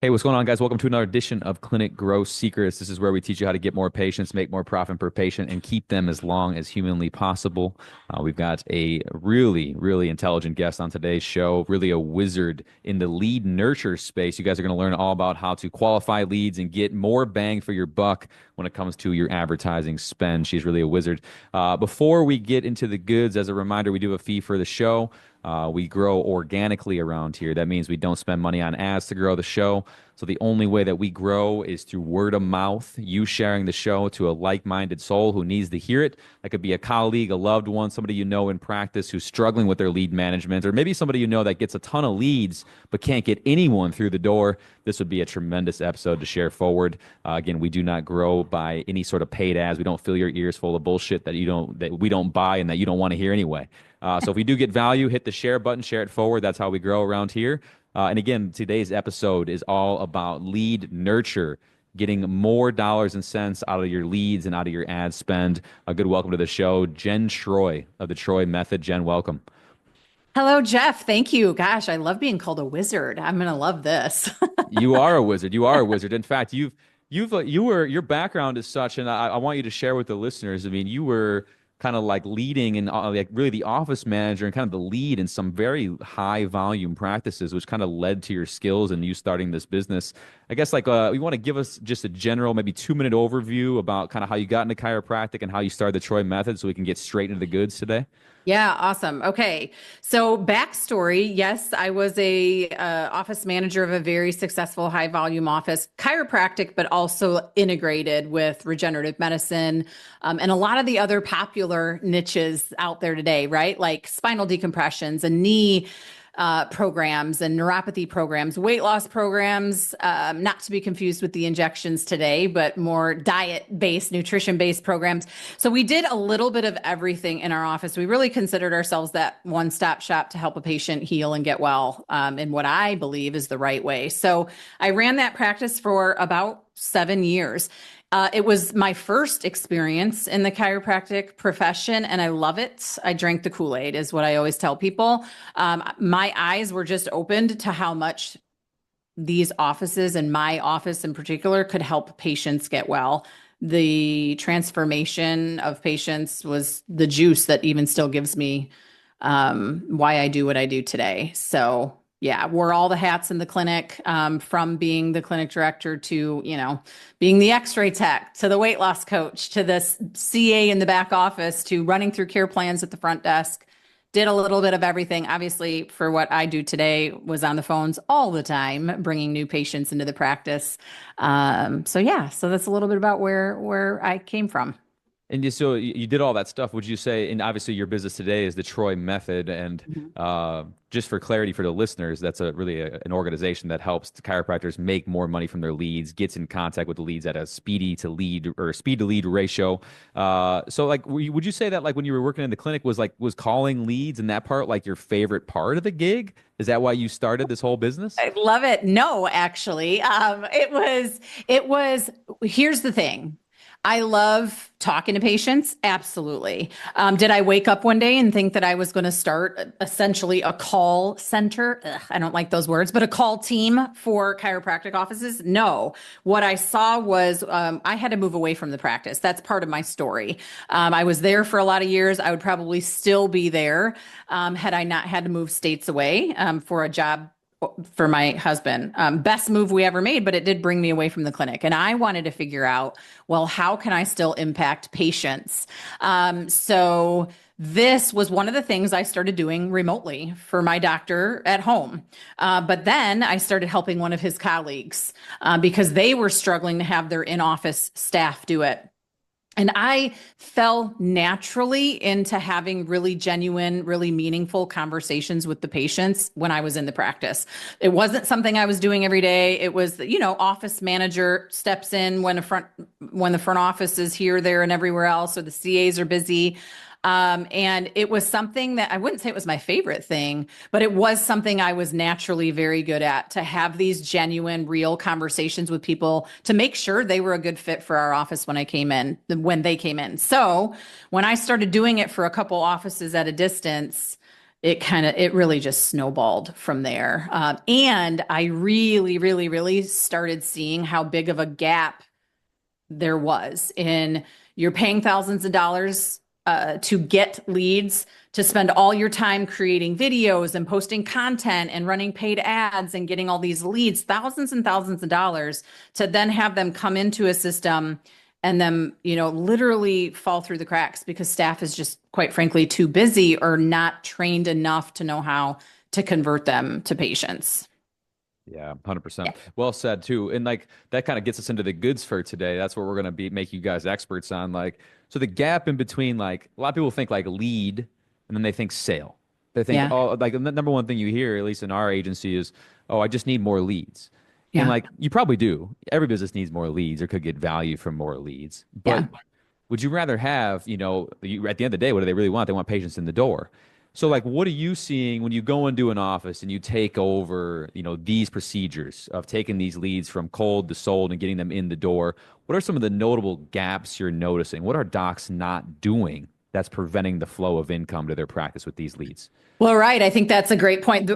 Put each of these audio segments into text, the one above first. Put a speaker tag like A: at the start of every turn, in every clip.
A: Hey, what's going on, guys? Welcome to another edition of Clinic Growth Secrets. This is where we teach you how to get more patients, make more profit per patient, and keep them as long as humanly possible. We've got a really, really intelligent guest on today's show, really a wizard in the lead nurture space. You guys are going to learn all about how to qualify leads and get more bang for your buck when it comes to your advertising spend. She's really a wizard. Before we get into the goods, as a reminder, we do have a fee for the show. We grow organically around here. That means we don't spend money on ads to grow the show. So the only way that we grow is through word of mouth, you sharing the show to a like-minded soul who needs to hear it. That could be a colleague, a loved one, somebody you know in practice who's struggling with their lead management, or maybe somebody you know that gets a ton of leads but can't get anyone through the door. This would be a tremendous episode to share forward. Again, we do not grow by any sort of paid ads. We don't fill your ears full of bullshit that we don't buy and that you don't want to hear anyway. So if we do get value, hit the share button, share it forward. That's how we grow around here. And again, today's episode is all about lead nurture, getting more dollars and cents out of your leads and out of your ad spend. A good welcome to the show, Jenn Troy of the Troy Method. Jenn, welcome.
B: Hello, Jeff. Thank you. Gosh, I love being called a wizard. I'm going to love this.
A: You are a wizard. You are a wizard. In fact, your background is such, and I want you to share with the listeners. I mean, you were kind of like leading and like really the office manager and kind of the lead in some very high volume practices, which kind of led to your skills and you starting this business. I guess you want to give us just a general, maybe 2 minute overview about kind of how you got into chiropractic and how you started the Troy Method, so we can get straight into the goods today.
B: Yeah, awesome. Okay. So backstory, yes, I was a office manager of a very successful high volume office, chiropractic, but also integrated with regenerative medicine, and a lot of the other popular niches out there today, right? Like spinal decompressions and knee programs and neuropathy programs, weight loss programs, not to be confused with the injections today, but more diet-based, nutrition-based programs. So we did a little bit of everything in our office. We really considered ourselves that one-stop shop to help a patient heal and get well in what I believe is the right way. So I ran that practice for about 7 years. It was my first experience in the chiropractic profession, and I love it. I drank the Kool-Aid, is what I always tell people. My eyes were just opened to how much these offices, and my office in particular, could help patients get well. The transformation of patients was the juice that even still gives me why I do what I do today. So yeah, wore all the hats in the clinic, from being the clinic director to, being the x-ray tech, to the weight loss coach, to the CA in the back office, to running through care plans at the front desk. Did a little bit of everything. Obviously, for what I do today, was on the phones all the time, bringing new patients into the practice. So that's a little bit about where I came from.
A: And so you did all that stuff. Would you say, and obviously your business today is the Troy Method, and
B: Mhm.
A: just for clarity for the listeners, that's an organization that helps the chiropractors make more money from their leads, gets in contact with the leads at a speed to lead ratio. So like, would you say that like when you were working in the clinic was calling leads and that part like your favorite part of the gig? Is that why you started this whole business?
B: I love it. No, actually, it was, here's the thing. I love talking to patients. Absolutely. Did I wake up one day and think that I was going to start essentially a call center? Ugh, I don't like those words, but a call team for chiropractic offices? No. What I saw was I had to move away from the practice. That's part of my story. I was there for a lot of years. I would probably still be there had I not had to move states away for a job for my husband. Best move we ever made, but it did bring me away from the clinic. And I wanted to figure out, well, how can I still impact patients? So this was one of the things I started doing remotely for my doctor at home. But then I started helping one of his colleagues because they were struggling to have their in-office staff do it. And I fell naturally into having really genuine, really meaningful conversations with the patients when I was in the practice. It wasn't something I was doing every day. It was, office manager steps in when the front office is here, there, and everywhere else, or the CAs are busy. And it was something that I wouldn't say it was my favorite thing, but it was something I was naturally very good at, to have these genuine, real conversations with people to make sure they were a good fit for our office when they came in. So when I started doing it for a couple offices at a distance, it really just snowballed from there. And I really, really, really started seeing how big of a gap there was in you're paying thousands of dollars to get leads, to spend all your time creating videos and posting content and running paid ads and getting all these leads, thousands and thousands of dollars, to then have them come into a system and then, literally fall through the cracks because staff is just, quite frankly, too busy or not trained enough to know how to convert them to patients.
A: Yeah, 100%. Well said too. And like that kind of gets us into the goods for today. That's what we're going to be make you guys experts on. Like, so the gap in between, like a lot of people think like lead and then they think sale. They think,
B: Yeah.
A: oh, like the number one thing you hear, at least in our agency, is, oh, I just need more leads. And
B: Yeah.
A: like you probably do. Every business needs more leads or could get value from more leads.
B: Yeah.
A: But would you rather have, at the end of the day, what do they really want? They want patients in the door. So, like, what are you seeing when you go into an office and you take over, these procedures of taking these leads from cold to sold and getting them in the door? What are some of the notable gaps you're noticing? What are docs not doing that's preventing the flow of income to their practice with these leads?
B: Well, right. I think that's a great point.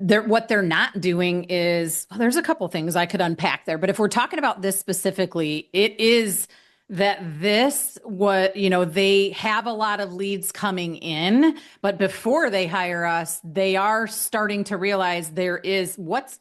B: What they're not doing is, well, there's a couple things I could unpack there, but if we're talking about this specifically, it is that they have a lot of leads coming in, but before they hire us, they are starting to realize there is what's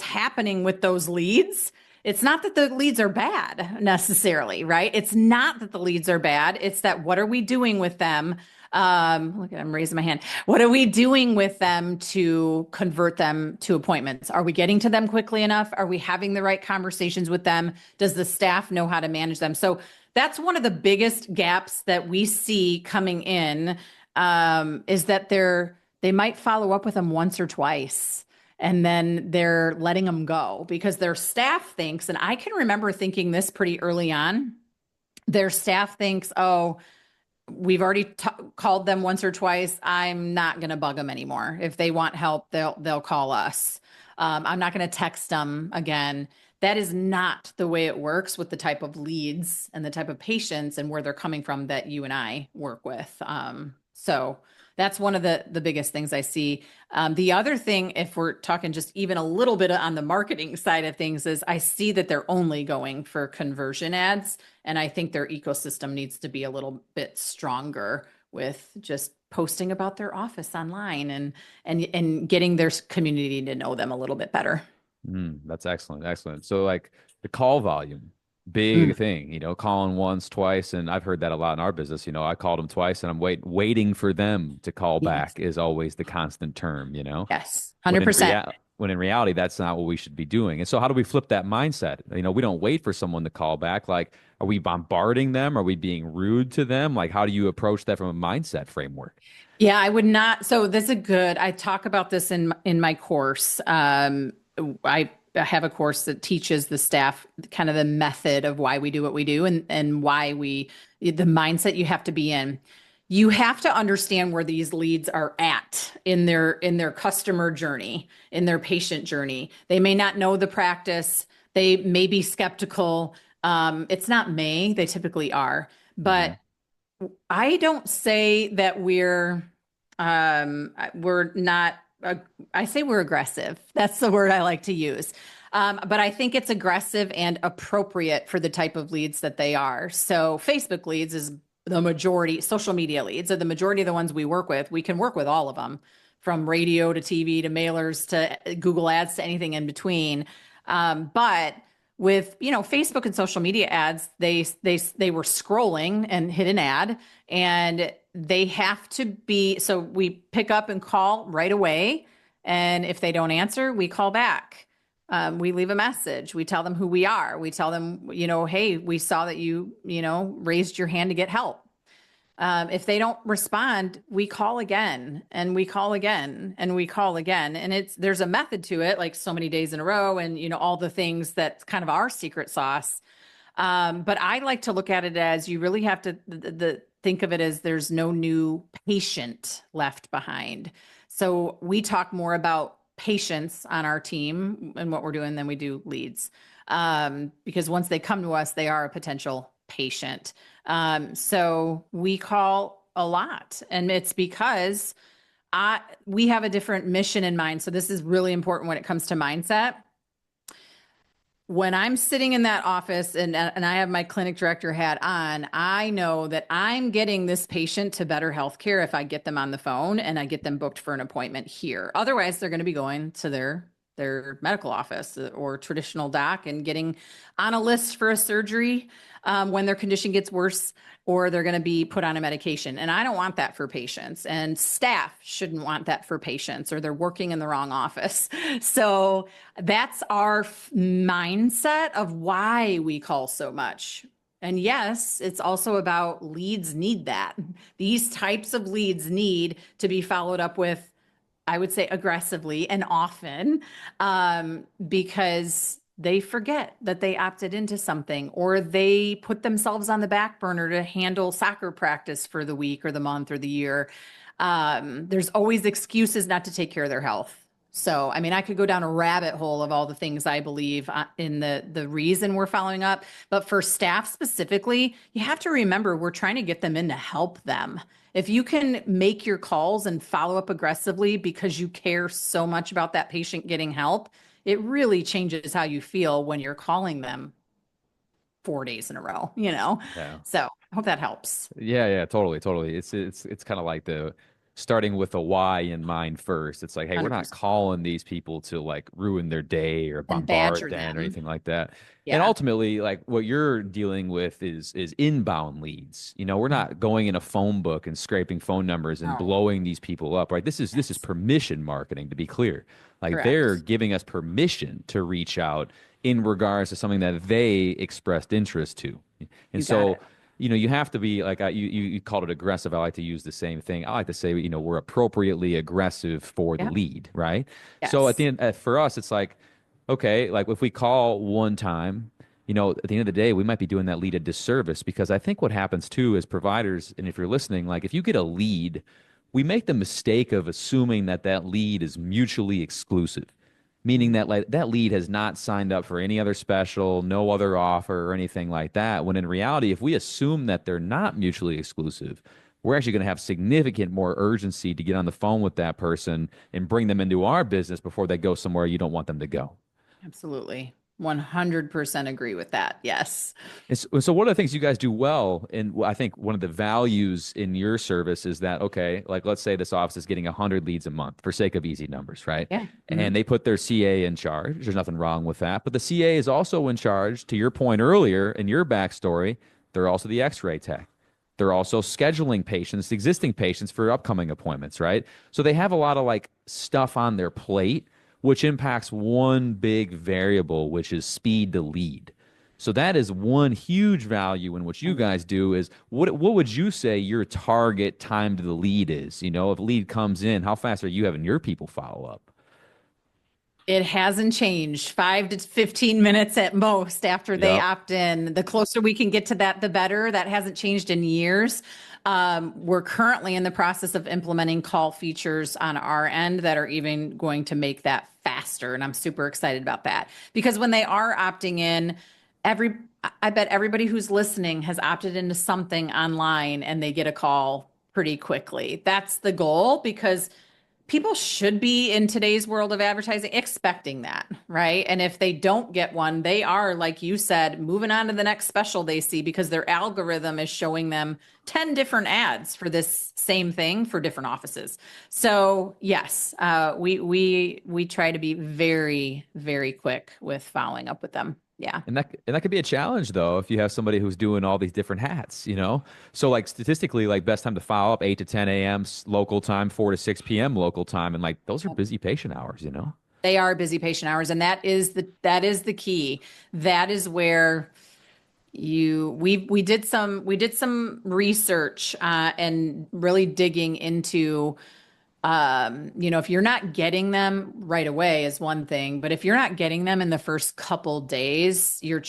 B: happening with those leads. It's not that the leads are bad necessarily, right? It's not that the leads are bad. It's that what are we doing with them? Look, I'm raising my hand. What are we doing with them to convert them to appointments? Are we getting to them quickly enough? Are we having the right conversations with them? Does the staff know how to manage them? So that's one of the biggest gaps that we see coming in, is that they might follow up with them once or twice. And then they're letting them go because their staff thinks, and I can remember thinking this pretty early on, their staff thinks, oh, we've already called them once or twice. I'm not going to bug them anymore. If they want help, they'll call us. I'm not going to text them again. That is not the way it works with the type of leads and the type of patients and where they're coming from that you and I work with. So that's one of the biggest things I see. The other thing, if we're talking just even a little bit on the marketing side of things, is I see that they're only going for conversion ads. And I think their ecosystem needs to be a little bit stronger with just posting about their office online and getting their community to know them a little bit better.
A: That's excellent. Excellent. So like the call volume,
B: Mm,
A: big thing, calling once, twice. And I've heard that a lot in our business. I called them twice and I'm waiting for them to call
B: yes.
A: back is always the constant term.
B: Yes.
A: When in
B: 100%.
A: reality, that's not what we should be doing. And so how do we flip that mindset? We don't wait for someone to call back. Like, are we bombarding them? Are we being rude to them? Like, how do you approach that from a mindset framework?
B: Yeah, I would not. So this is good. I talk about this in my course. I have a course that teaches the staff kind of the method of why we do what we do and why the mindset you have to be in. You have to understand where these leads are at in their customer journey, in their patient journey. They may not know the practice. They may be skeptical. It's not may, they typically are,
A: Hmm.
B: but I don't say that we're not, I say we're aggressive. That's the word I like to use. But I think it's aggressive and appropriate for the type of leads that they are. So Facebook leads is the majority, social media leads are the majority of the ones we work with. We can work with all of them, from radio to TV to mailers to Google ads to anything in between. But with Facebook and social media ads, they were scrolling and hit an ad, and they have to be, so we pick up and call right away, and if they don't answer, we call back. We leave a message. We tell them who we are. We tell them, hey, we saw that you raised your hand to get help. If they don't respond, we call again and we call again and we call again. And there's a method to it, like so many days in a row and, all the things that's kind of our secret sauce. But I like to look at it as you really have to think of it as there's no new patient left behind. So we talk more about patients on our team and what we're doing than we do leads. Because once they come to us, they are a potential patient. So we call a lot, and it's because we have a different mission in mind. So this is really important when it comes to mindset. When I'm sitting in that office and I have my clinic director hat on, I know that I'm getting this patient to better healthcare if I get them on the phone and I get them booked for an appointment here. Otherwise, they're going to be going to their medical office or traditional doc and getting on a list for a surgery when their condition gets worse, or they're going to be put on a medication. And I don't want that for patients, and staff shouldn't want that for patients, or they're working in the wrong office. So that's our mindset of why we call so much. And yes, it's also about leads need that. These types of leads need to be followed up with, I would say, aggressively and often, because they forget that they opted into something, or they put themselves on the back burner to handle soccer practice for the week or the month or the year. There's always excuses not to take care of their health. So, I mean, I could go down a rabbit hole of all the things I believe in the reason we're following up. But for staff specifically, you have to remember we're trying to get them in to help them. If you can make your calls and follow up aggressively because you care so much about that patient getting help, it really changes how you feel when you're calling them 4 days in a row, you know?
A: Yeah.
B: So I hope that helps.
A: Yeah, yeah, totally, totally. It's kind of like the starting with a why in mind first. It's like, hey, we're not
B: 100%.
A: calling these people to like ruin their day or
B: And
A: bombard
B: badger
A: them or
B: them.
A: anything like that. And
B: Yeah.
A: ultimately, like what you're dealing with is inbound leads. You know, we're not going in a phone book and scraping phone numbers and
B: No.
A: blowing these people up, right? This is
B: Yes.
A: permission marketing, to be clear. Like they're
B: Correct.
A: giving us permission to reach out in regards to something that they expressed interest to. And
B: You got
A: so
B: it.
A: you have to be like you called it aggressive. I like to use the same thing. I like to say, we're appropriately aggressive for the
B: Yep.
A: lead, right? So at the
B: Yes.
A: end, for us, it's like, okay, like if we call one time, at the end of the day, we might be doing that lead a disservice because I think what happens too is providers, and if you're listening, like if you get a lead, we make the mistake of assuming that that lead is mutually exclusive, meaning that like that lead has not signed up for any other special, no other offer or anything like that. When in reality, if we assume that they're not mutually exclusive, we're actually going to have significant more urgency to get on the phone with that person and bring them into our business before they go somewhere you don't want them to go.
B: Absolutely. 100% agree with that. Yes.
A: So one of the things you guys do well, and I think one of the values in your service is that, okay, like let's say this office is getting 100 leads a month for sake of easy numbers, right?
B: Yeah.
A: And they put their CA in charge. There's nothing wrong with that. But the CA is also in charge, to your point earlier in your backstory, they're also the x-ray tech. They're also scheduling patients, existing patients for upcoming appointments, right? So they have a lot of like stuff on their plate, which impacts one big variable, which is speed to lead. So that is one huge value in what you guys do is what would you say your target time to the lead is? If lead comes in, how fast are you having your people follow up?
B: It hasn't changed. 5 to 15 minutes at most after they
A: Yep.
B: opt in. The closer we can get to that, the better. That hasn't changed in years. We're currently in the process of implementing call features on our end that are even going to make that faster. And I'm super excited about that because when they are opting in, every I bet everybody who's listening has opted into something online and they get a call pretty quickly. That's the goal because people should be in today's world of advertising expecting that, right? And if they don't get one, they are, like you said, moving on to the next special they see because their algorithm is showing them 10 different ads for this same thing for different offices. So yes, we try to be very, very quick with following up with them. Yeah.
A: And that could be a challenge though if you have somebody who's doing all these different hats. So like statistically, like best time to follow up 8 to 10 a.m. local time, 4 to 6 p.m. local time, and like those are busy patient hours.
B: They are busy patient hours, and that is the key. That is where we did some research and really digging into if you're not getting them right away is one thing, but if you're not getting them in the first couple days, your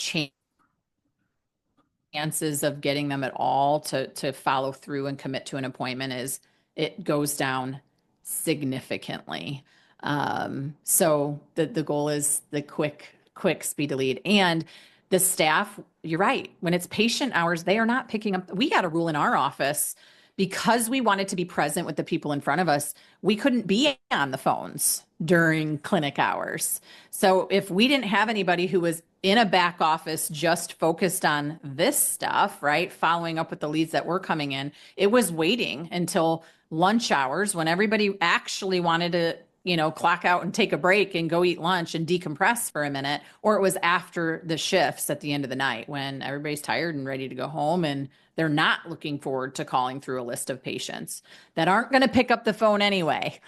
B: chances of getting them at all to follow through and commit to an appointment is it goes down significantly. So the goal is the quick speed to lead. And the staff, you're right. When it's patient hours, they are not picking up. We had a rule in our office because we wanted to be present with the people in front of us, we couldn't be on the phones during clinic hours. So if we didn't have anybody who was in a back office just focused on this stuff, right, following up with the leads that were coming in, it was waiting until lunch hours when everybody actually wanted to, clock out and take a break and go eat lunch and decompress for a minute, or it was after the shifts at the end of the night when everybody's tired and ready to go home and they're not looking forward to calling through a list of patients that aren't going to pick up the phone anyway.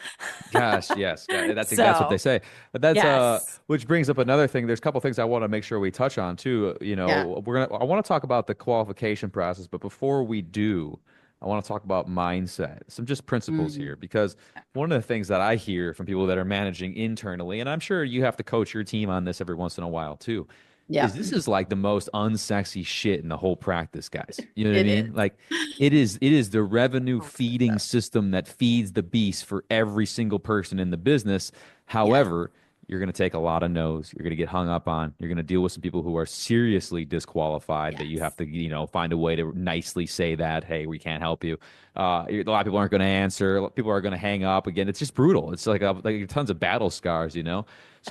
A: Gosh, yes, yeah, that's what they
B: So,
A: say. But that's
B: yes.
A: which brings up another thing. There's a couple things I want to make sure we touch on too.
B: Yeah.
A: I want to talk about the qualification process, but before we do, I want to talk about mindset, some just principles
B: Mm.
A: here, because one of the things that I hear from people that are managing internally, and I'm sure you have to coach your team on this every once in a while too, is
B: Yep.
A: this is like the most unsexy shit in the whole practice, guys. You know what I
B: It
A: mean?
B: is.
A: Like it is the revenue
B: Oh, good
A: feeding
B: stuff.
A: system that feeds the beast for every single person in the business.
B: Yes.
A: However, you're going to take a lot of no's. You're going to get hung up on. You're going to deal with some people who are seriously disqualified that you have
B: Yes.
A: to, find a way to nicely say that, hey, we can't help you. A lot of people aren't going to answer. People are going to hang up again. It's just brutal. It's like tons of battle scars. So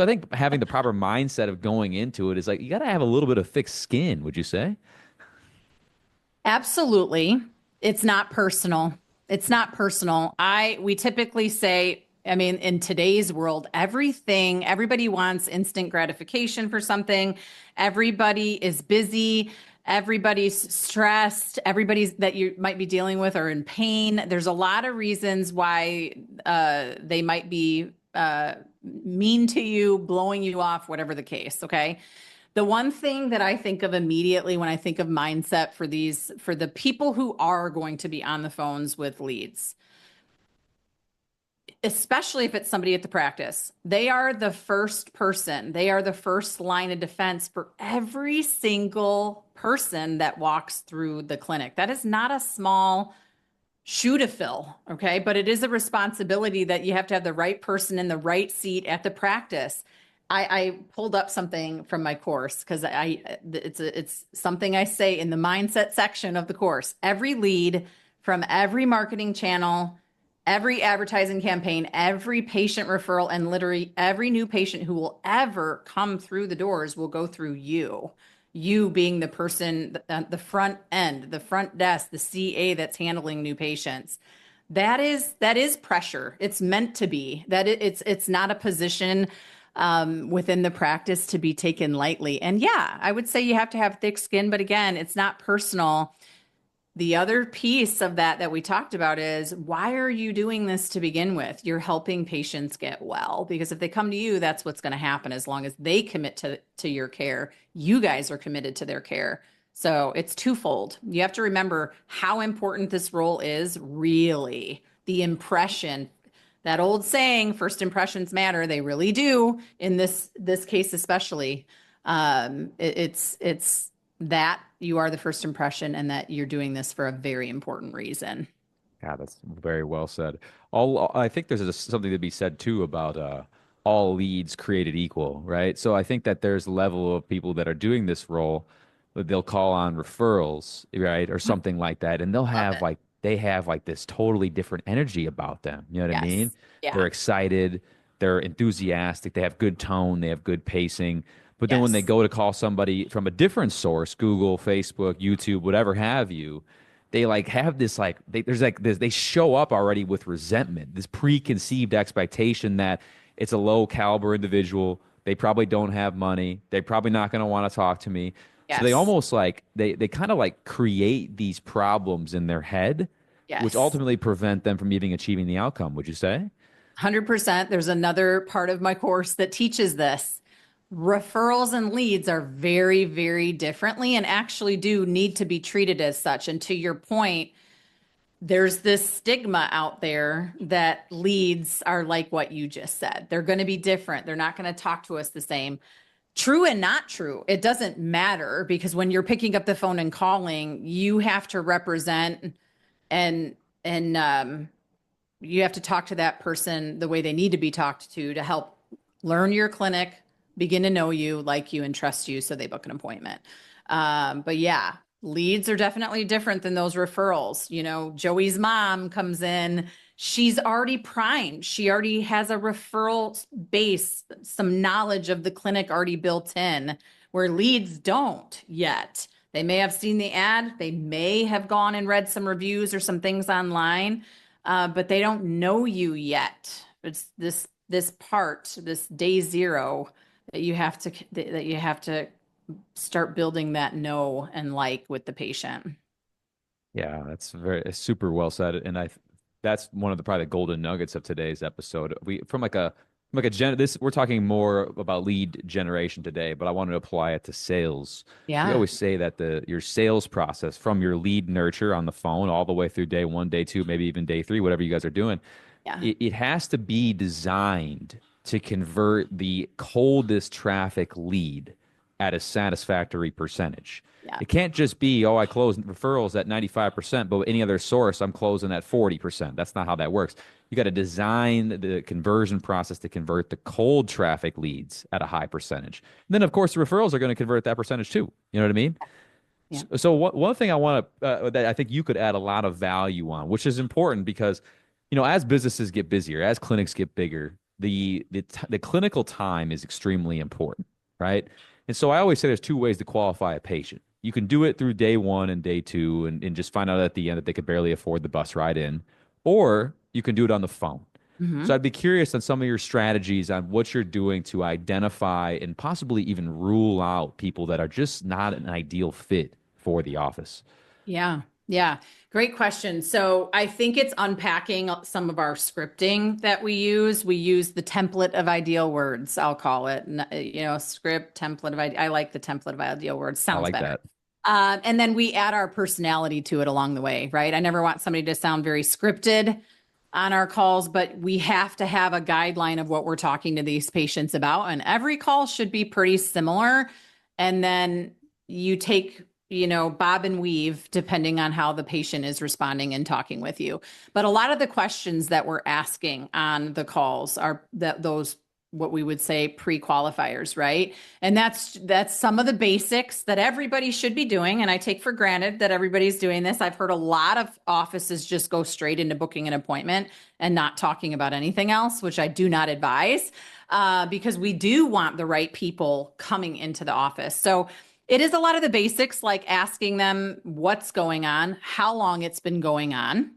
A: I think having the proper mindset of going into it is like you got to have a little bit of thick skin, would you say?
B: Absolutely. It's not personal. It's not personal. We typically say, I mean, in today's world, everybody wants instant gratification for something. Everybody is busy. Everybody's stressed. Everybody's that you might be dealing with are in pain. There's a lot of reasons why they might be mean to you, blowing you off, whatever the case. Okay. The one thing that I think of immediately when I think of mindset for the people who are going to be on the phones with leads, especially if it's somebody at the practice, they are the first person, they are the first line of defense for every single person that walks through the clinic. That is not a small shoe to fill, okay? But it is a responsibility that you have to have the right person in the right seat at the practice. I pulled up something from my course because it's something I say in the mindset section of the course. Every lead from every marketing channel, every advertising campaign, every patient referral, and literally every new patient who will ever come through the doors will go through you. You being the person, the front end, the front desk, the CA that's handling new patients. That is pressure. It's meant to be. It's not a position within the practice to be taken lightly. And yeah, I would say you have to have thick skin, but again, it's not personal. The other piece of that we talked about is why are you doing this to begin with? You're helping patients get well because if they come to you, that's what's going to happen as long as they commit to your care. You guys are committed to their care. So it's twofold. You have to remember how important this role is, really. The impression, that old saying, first impressions matter, they really do in this case especially. It's that you are the first impression and that you're doing this for a very important reason.
A: Yeah, that's very well said. I think there's something to be said too about all leads created equal, right? So I think that there's a level of people that are doing this role, that they'll call on referrals, right, or something like that, and
B: Love it.
A: they have like this totally different energy about them. You know what I mean?
B: Yes.
A: They're
B: Yeah.
A: excited, they're enthusiastic, they have good tone, they have good pacing. But then when they
B: Yes.
A: go to call somebody from a different source, Google, Facebook, YouTube, whatever have you, they like have this there's like this they show up already with resentment, this preconceived expectation that it's a low caliber individual. They probably don't have money. They're probably not going to want to talk to me. So they
B: Yes.
A: almost like they kind of like create these problems in their head, which
B: Yes.
A: ultimately prevent them from even achieving the outcome. Would you say?
B: 100%. There's another part of my course that teaches this. Referrals and leads are very, very differently and actually do need to be treated as such. And to your point, there's this stigma out there that leads are like what you just said. They're going to be different. They're not going to talk to us the same. True and not true. It doesn't matter because when you're picking up the phone and calling, you have to represent and you have to talk to that person the way they need to be talked to help learn your clinic, begin to know you, like you, and trust you so they book an appointment. But yeah, Leads are definitely different than those referrals. Joey's mom comes in, she's already primed. She already has a referral base, some knowledge of the clinic already built in, where leads don't yet. They may have seen the ad, they may have gone and read some reviews or some things online, but they don't know you yet. It's this part, this day zero that you have to start building that know and like with the patient.
A: Yeah, that's it's super well said, and that's one of the probably the golden nuggets of today's episode. We from like a gen this we're talking more about lead generation today, but I want to apply it to sales. We
B: Yeah.
A: always say that the your sales process from your lead nurture on the phone all the way through day one, day two, maybe even day three, whatever you guys are doing,
B: Yeah.
A: it has to be designed to convert the coldest traffic lead at a satisfactory percentage.
B: Yeah.
A: It can't just be, oh, I close referrals at 95%, but any other source, I'm closing at 40%. That's not how that works. You got to design the conversion process to convert the cold traffic leads at a high percentage. And then, of course, the referrals are going to convert that percentage too. You know what I mean?
B: Yeah.
A: So one thing I want to that I think you could add a lot of value on, which is important because, as businesses get busier, as clinics get bigger, the clinical time is extremely important, right? And so I always say there's two ways to qualify a patient. You can do it through day one and day two and just find out at the end that they could barely afford the bus ride in, or you can do it on the phone. So
B: Hmm.
A: I'd be curious on some of your strategies on what you're doing to identify and possibly even rule out people that are just not an ideal fit for the office.
B: Yeah. Yeah. Great question. So I think it's unpacking some of our scripting that we use. We use the template of ideal words, I'll call it. Script template of I like the template of ideal words.
A: I
B: Sounds
A: like
B: better.
A: that.
B: And then we add our personality to it along the way, right? I never want somebody to sound very scripted on our calls, but we have to have a guideline of what we're talking to these patients about. And every call should be pretty similar. And then you take, bob and weave depending on how the patient is responding and talking with you. But a lot of the questions that we're asking on the calls are those what we would say pre-qualifiers, right? And that's some of the basics that everybody should be doing. And I take for granted that everybody's doing this. I've heard a lot of offices just go straight into booking an appointment and not talking about anything else, which I do not advise, because we do want the right people coming into the office. So it is a lot of the basics, like asking them what's going on, how long it's been going on,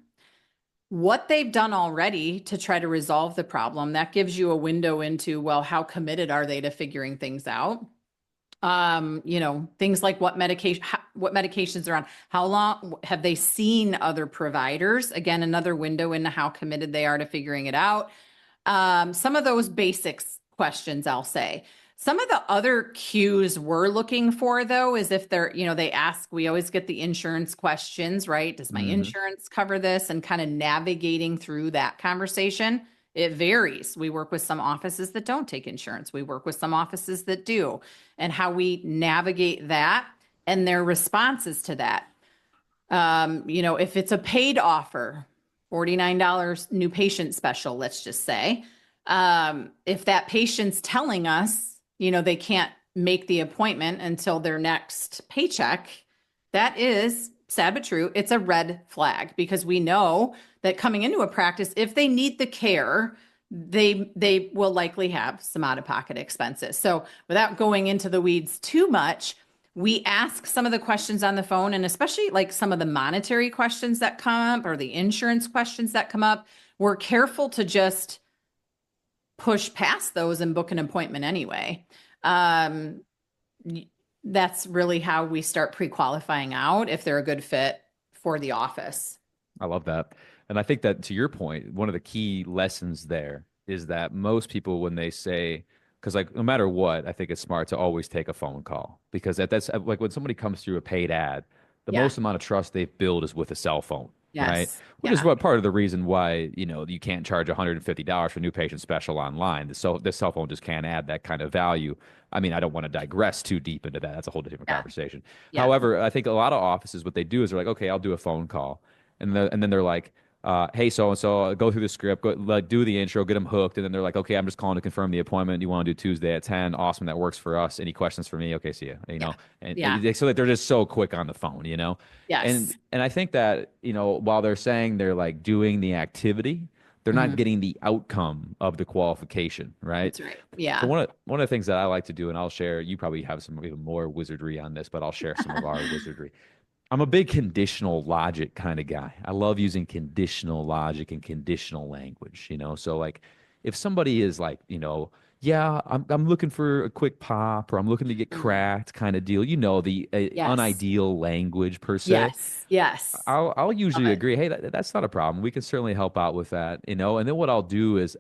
B: what they've done already to try to resolve the problem. That gives you a window into, well, how committed are they to figuring things out? Things like what medications they're on, how long have they seen other providers? Again, another window into how committed they are to figuring it out. Some of those basics questions, I'll say. Some of the other cues we're looking for, though, is if they ask, we always get the insurance questions, right? Does my
A: Hmm.
B: insurance cover this? And kind of navigating through that conversation. It varies. We work with some offices that don't take insurance. We work with some offices that do, and how we navigate that and their responses to that. If it's a paid offer, $49 new patient special, let's just say, if that patient's telling us, they can't make the appointment until their next paycheck, that is sad but true. It's a red flag because we know that coming into a practice, if they need the care, they will likely have some out-of-pocket expenses. So without going into the weeds too much, we ask some of the questions on the phone, and especially like some of the monetary questions that come up or the insurance questions that come up. We're careful to just push past those and book an appointment anyway. Um, that's really how we start pre-qualifying out if they're a good fit for the office.
A: I love that. And I think that to your point, one of the key lessons there is that most people, when they say, because like no matter what, I think it's smart to always take a phone call because that's like when somebody comes through a paid ad, the
B: Yeah.
A: most amount of trust they've built is with a cell phone, right?
B: Yes.
A: Which is
B: Yeah.
A: what part of the reason why, you can't charge $150 for new patient special online. The cell phone just can't add that kind of value. I mean, I don't want to digress too deep into that. That's a whole different
B: Yeah.
A: conversation.
B: Yeah.
A: However, I think a lot of offices, what they do is they're like, okay, I'll do a phone call. And then they're like, hey, so and so, go through the script, go, like do the intro, get them hooked, and then they're like, okay, I'm just calling to confirm the appointment. You want to do Tuesday at 10? Awesome, that works for us. Any questions for me? Okay, see you. You
B: Yeah.
A: know, and
B: Yeah.
A: so that they're just so quick on the phone, you know,
B: Yes.
A: and I think that while they're saying they're like doing the activity, they're not
B: Mhm.
A: getting the outcome of the qualification, right?
B: That's right.
A: So
B: Yeah.
A: one of the things that I like to do, and I'll share, you probably have some even more wizardry on this, but I'll share some of our wizardry. I'm a big conditional logic kind of guy. I love using conditional logic and conditional language, So like if somebody is like, yeah, I'm looking for a quick pop or I'm looking to get
B: Mhm.
A: cracked kind of deal, the
B: Yes.
A: unideal language per se.
B: Yes. Yes.
A: I'll
B: Love
A: usually
B: it.
A: agree, hey, that's not a problem. We can certainly help out with that. And then what I'll do is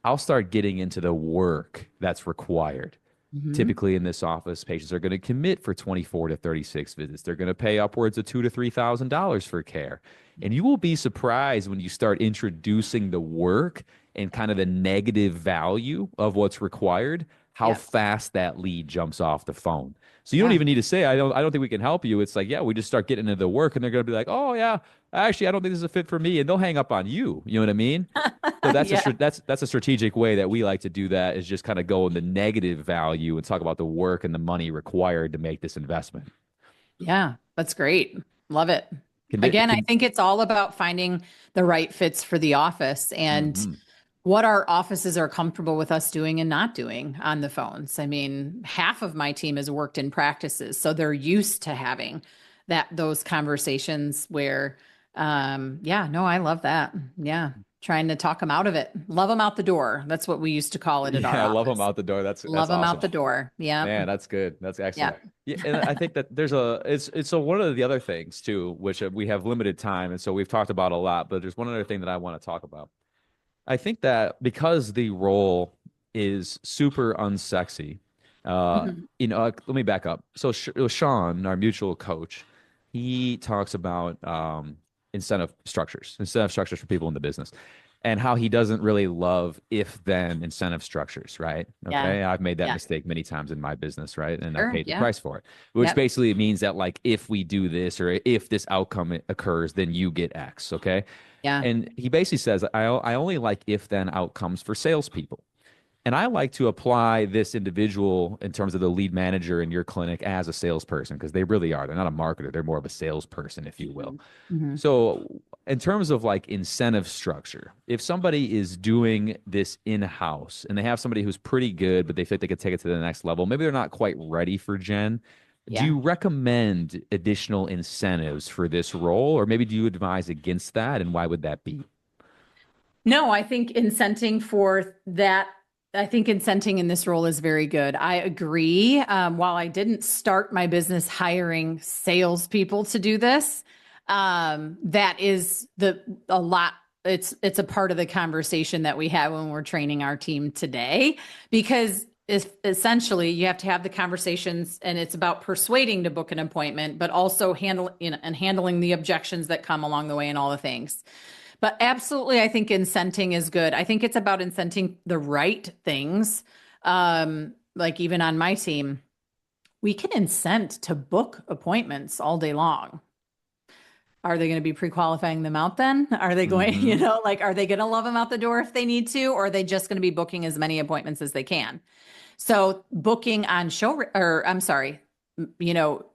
A: I'll start getting into the work that's required.
B: Hmm.
A: Typically in this office, patients are going to commit for 24 to 36 visits. They're going to pay upwards of $2,000 to $3,000 for care. And you will be surprised when you start introducing the work and kind of the negative value of what's required, how
B: Yep.
A: fast that lead jumps off the phone. So you don't
B: Yeah.
A: even need to say, I don't think we can help you. It's like, yeah, we just start getting into the work and they're going to be like, oh yeah, actually, I don't think this is a fit for me. And they'll hang up on you. You know what I mean? So
B: Yeah.
A: that's a strategic way that we like to do that is just kind of go in the negative value and talk about the work and the money required to make this investment.
B: Yeah. That's great. Love it.
A: Can,
B: Again, I
A: can,
B: think it's all about finding the right fits for the office and
A: mhm.
B: what our offices are comfortable with us doing and not doing on the phones. I mean, half of my team has worked in practices, so they're used to having those conversations where yeah, no, I love that. Yeah. Trying to talk them out of it. Love them out the door. That's what we used to call it at our
A: Yeah, I love them
B: office.
A: out the door. That's
B: Love them out
A: awesome.
B: the door. Yeah.
A: Man, that's good. That's
B: Yeah.
A: excellent. Yeah, and I think that it's one of the other things too, which we have limited time, and so we've talked about a lot. But there's one other thing that I want to talk about. I think that because the role is super unsexy,
B: Mhm.
A: let me back up. So Sean, our mutual coach, he talks about incentive structures for people in the business, and how he doesn't really love if-then incentive structures, right?
B: Yeah.
A: Okay, I've made that
B: Yeah.
A: mistake many times in my business, right? And I
B: Sure.
A: paid the
B: Yeah.
A: price for it, which
B: Yep.
A: basically means that like if we do this or if this outcome occurs, then you get X, okay?
B: Yeah.
A: And he basically says, I only like if then outcomes for salespeople. And I like to apply this individual in terms of the lead manager in your clinic as a salesperson because they really are. They're not a marketer, they're more of a salesperson, if you will.
B: Mhm. Mhm.
A: So, in terms of like incentive structure, if somebody is doing this in house and they have somebody who's pretty good, but they think they could take it to the next level, maybe they're not quite ready for Jen. Do
B: Yeah.
A: you recommend additional incentives for this role, or maybe do you advise against that? And why would that be?
B: No, I think incenting for that, I think incenting in this role is very good. I agree. While I didn't start my business hiring salespeople to do this, that is a lot. It's a part of the conversation that we have when we're training our team today, because essentially you have to have the conversations and it's about persuading to book an appointment, but also handling the objections that come along the way and all the things. But absolutely, I think incenting is good. I think it's about incenting the right things. Like even on my team, we can incent to book appointments all day long. Are they going to be pre-qualifying them out then? Are they going,
A: Mm-hmm.
B: like, are they going to love them out the door if they need to, or are they just going to be booking as many appointments as they can? So booking on or I'm sorry, you know,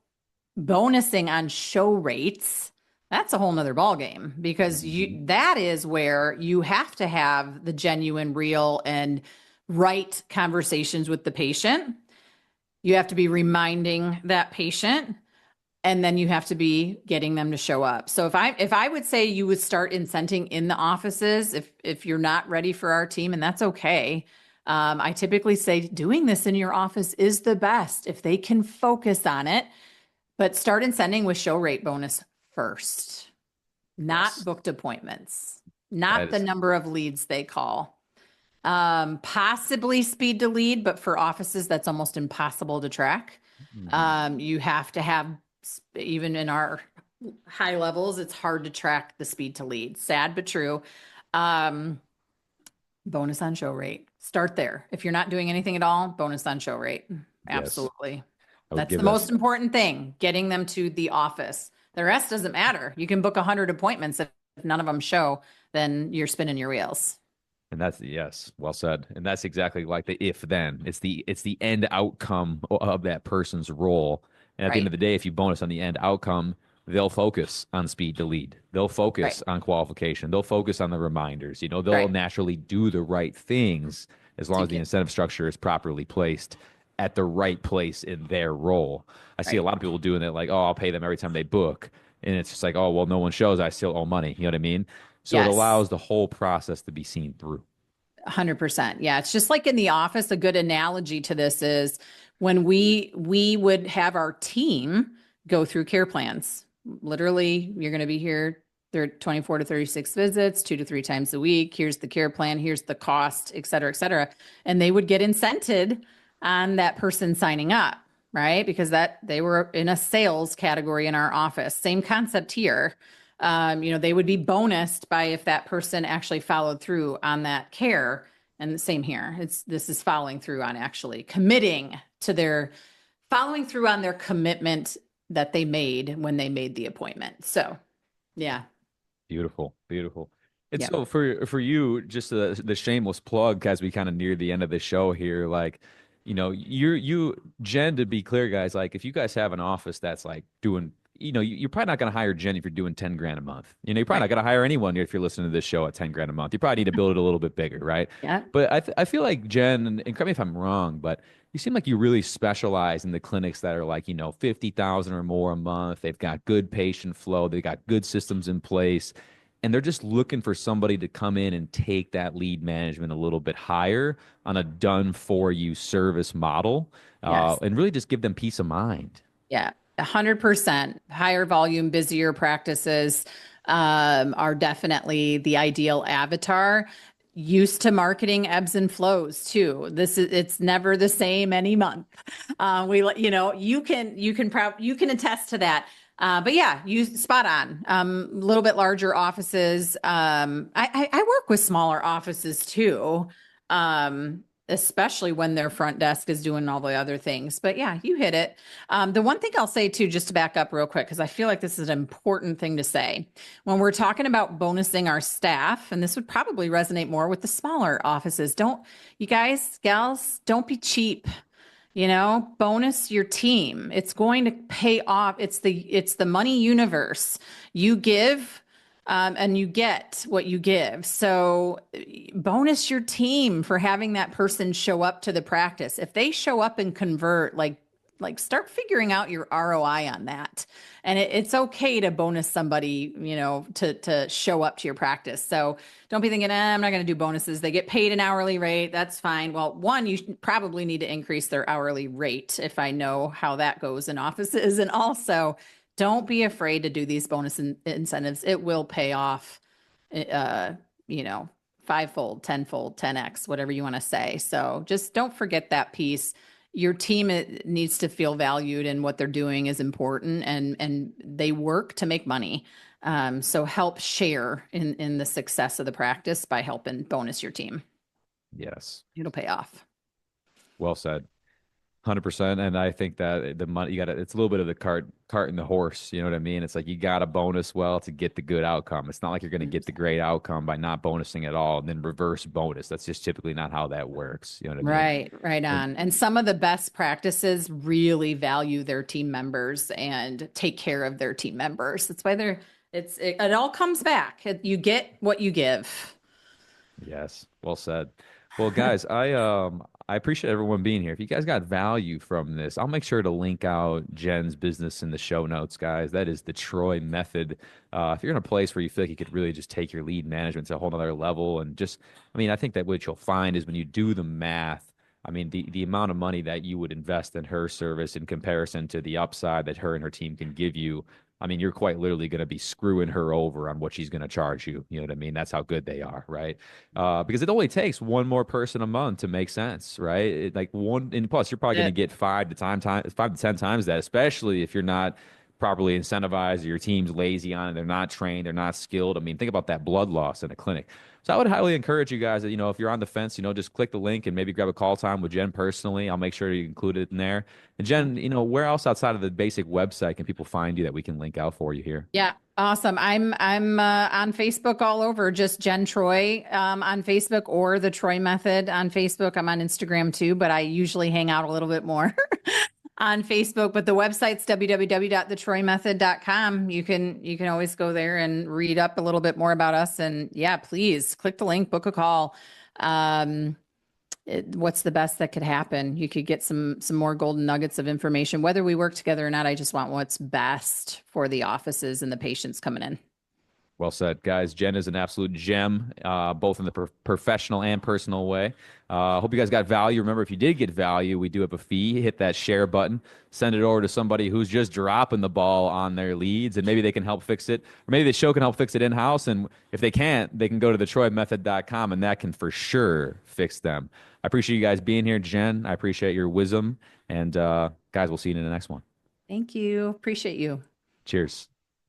B: bonusing on show rates, that's a whole nother ballgame because
A: Mm-hmm.
B: that is where you have to have the genuine, real, and right conversations with the patient. You have to be reminding that patient, and then you have to be getting them to show up. So if I would say you would start incenting in the offices if you're not ready for our team, and that's okay. I typically say doing this in your office is the best if they can focus on it, but start incenting with show rate bonus first, not
A: Yes,
B: booked appointments,
A: that
B: not the
A: is.
B: number of leads they call. Possibly speed to lead, but for offices, that's almost impossible to track.
A: Mhm.
B: You have to have, even in our high levels, it's hard to track the speed to lead. Sad but true. Um, Bonus on show rate. Start there. If you're not doing anything at all, bonus on show rate.
A: Yes,
B: Absolutely.
A: I would
B: That's
A: give
B: the
A: that.
B: most important thing, getting them to the office. The rest doesn't matter. You can book 100 appointments. If none of them show, then you're spinning your wheels.
A: And that's yes, well said. And that's exactly like the if then. It's the end outcome of that person's role. And at the end of
B: Right.
A: the day, if you bonus on the end outcome, they'll focus on speed to lead. They'll
B: Right.
A: focus on qualification. They'll focus on the reminders. They'll
B: Right.
A: naturally do the right things as long
B: To
A: as the
B: get
A: incentive structure is properly placed at the right place in their role. I see a
B: right.
A: lot of people doing it like, oh, I'll pay them every time they book. And it's just like, oh, well, no one shows. I still owe money. You know what I mean? So it
B: Yes.
A: allows the whole process to be seen through.
B: 100%. Yeah, it's just like in the office. A good analogy to this is when we would have our team go through care plans. Literally, you're going to be here 24 to 36 visits, 2 to 3 times a week. Here's the care plan, here's the cost, et cetera, et cetera. And they would get incented on that person signing up, right? Because that they were in a sales category in our office. Same concept here. They would be bonused by if that person actually followed through on that care. And the same here. This is following through on actually committing to their following through on their commitment that they made when they made the appointment. So, yeah,
A: Beautiful, beautiful. And
B: yeah,
A: so for you, just the shameless plug as we kind of near the end of the show here, like, Jen, to be clear, guys, like if you guys have an office that's like doing, you're probably not going to hire Jen if you're doing 10 grand a month. You're probably not
B: right,
A: going to hire anyone if you're listening to this show at 10 grand a month. You probably need to build it a little bit bigger, right?
B: yeah,
A: But I feel like Jen, and correct me if I'm wrong, but you seem like you really specialize in the clinics that are like, 50,000 or more a month. They've got good patient flow. They've got good systems in place. And they're just looking for somebody to come in and take that lead management a little bit higher on a done for you service model,
B: yes,
A: and really just give them peace of mind.
B: yeah. 100% higher volume, busier practices are definitely the ideal avatar. Used to marketing ebbs and flows too. It's never the same any month. You can attest to that. But yeah, you spot on. A little bit larger offices. I work with smaller offices too. Especially when their front desk is doing all the other things. But yeah, you hit it. The one thing I'll say too, just to back up real quick, because I feel like this is an important thing to say. When we're talking about bonusing our staff, and this would probably resonate more with the smaller offices, you guys, gals, don't be cheap. Bonus your team. It's going to pay off. It's the money universe. You give, and you get what you give. So bonus your team for having that person show up to the practice. If they show up and convert, like start figuring out your ROI on that. And it's okay to bonus somebody, to show up to your practice. So don't be thinking, I'm not going to do bonuses. They get paid an hourly rate. That's fine. Well, one, you probably need to increase their hourly rate if I know how that goes in offices. And also, don't be afraid to do these bonus incentives. It will pay off, uh, you know, fivefold, tenfold, 10x, whatever you want to say. So just don't forget that piece. Your team needs to feel valued, and what they're doing is important, and they work to make money. So help share in the success of the practice by helping bonus your team.
A: Yes.
B: It'll pay off.
A: Well said. 100%. And I think that the money, it's a little bit of the cart and the horse. You know what I mean? It's like you got to bonus well to get the good outcome. It's not like you're going to get the great outcome by not bonusing at all and then reverse bonus. That's just typically not how that works. You know what I mean?
B: Right, right
A: And
B: on. And some of the best practices really value their team members and take care of their team members. That's why it all comes back. You get what you give.
A: yes, well said. Well, guys, I appreciate everyone being here. If you guys got value from this, I'll make sure to link out Jen's business in the show notes, guys. That is the Troy Method. If you're in a place where you feel like you could really just take your lead management to a whole nother level, and just, I mean, I think that what you'll find is when you do the math, I mean, the amount of money that you would invest in her service in comparison to the upside that her and her team can give you, I mean, you're quite literally going to be screwing her over on what she's going to charge you. You know what I mean? That's how good they are, right? Because it only takes one more person a month to make sense, right? Like one, and plus you're probably going to
B: It,
A: get 5 to 10 times that, especially if you're not properly incentivized, or your team's lazy on it, they're not trained, they're not skilled. I mean, think about that blood loss in a clinic. So I would highly encourage you guys that, if you're on the fence, just click the link and maybe grab a call time with Jen personally. I'll make sure you include it in there. And Jen, where else outside of the basic website can people find you that we can link out for you here?
B: Yeah, awesome. I'm on Facebook all over, just Jenn Troy on Facebook, or the Troy Method on Facebook. I'm on Instagram too, but I usually hang out a little bit more on Facebook. But the website's www.thetroymethod.com. You can always go there and read up a little bit more about us. And yeah, please click the link, book a call. What's the best that could happen? You could get some more golden nuggets of information. Whether we work together or not, I just want what's best for the offices and the patients coming in.
A: Well said, guys. Jen is an absolute gem, both in the professional and personal way. Hope you guys got value. Remember, if you did get value, we do have a fee. Hit that share button, send it over to somebody who's just dropping the ball on their leads, and maybe they can help fix it, or maybe the show can help fix it in-house. And if they can't, they can go to thetroymethod.com, and that can for sure fix them. I appreciate you guys being here, Jen. I appreciate your wisdom. And guys, we'll see you in the next one.
B: Thank you. Appreciate you.
A: Cheers.